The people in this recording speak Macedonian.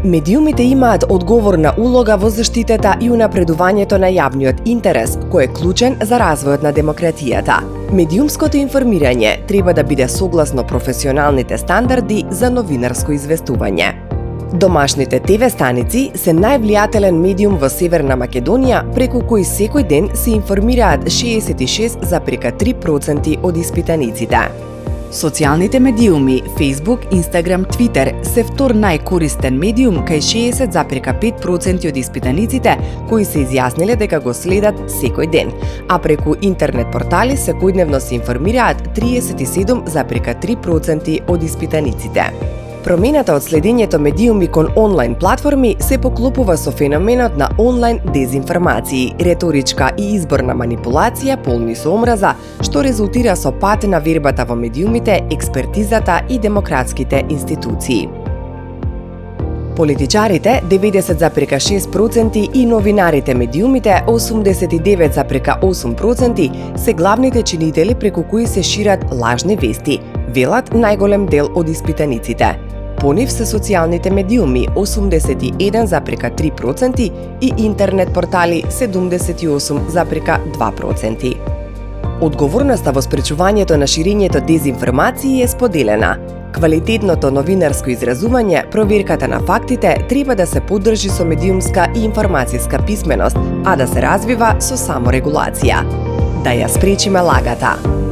Медиумите имаат одговорна улога во заштитата и унапредувањето на јавниот интерес, кој е клучен за развојот на демократијата. Медиумското информирање треба да биде согласно професионалните стандарди за новинарско известување. Домашните ТВ станици се највлијателен медиум во Северна Македонија, преку кои секој ден се информираат 66,3% од испитаниците. Социјалните медиуми Facebook, Instagram, Twitter се втор најкористен медиум кај 60,5% од испитаниците кои се изјасниле дека го следат секој ден, а преку интернет портали секојдневно се информираат 37,3% од испитаниците. Промената од следењето медиуми кон онлайн платформи се поклопува со феноменот на онлайн дезинформации, реторичка и изборна манипулација полни со омраза, што резултира со пат на вербата во медиумите, експертизата и демократските институции. Политичарите 90,6% и новинарите медиумите 89,8% се главните чинители преку кои се шират лажни вести, велат најголем дел од испитаниците. По нив се социјалните медиуми 81,3% и интернет портали 78,2%. Одговорноста во спречувањето на ширењето дезинформации е споделена. Квалитетното новинарско изразување, проверката на фактите треба да се поддржи со медиумска и информацијска писменост, а да се развива со саморегулација. Да ја спречиме лагата.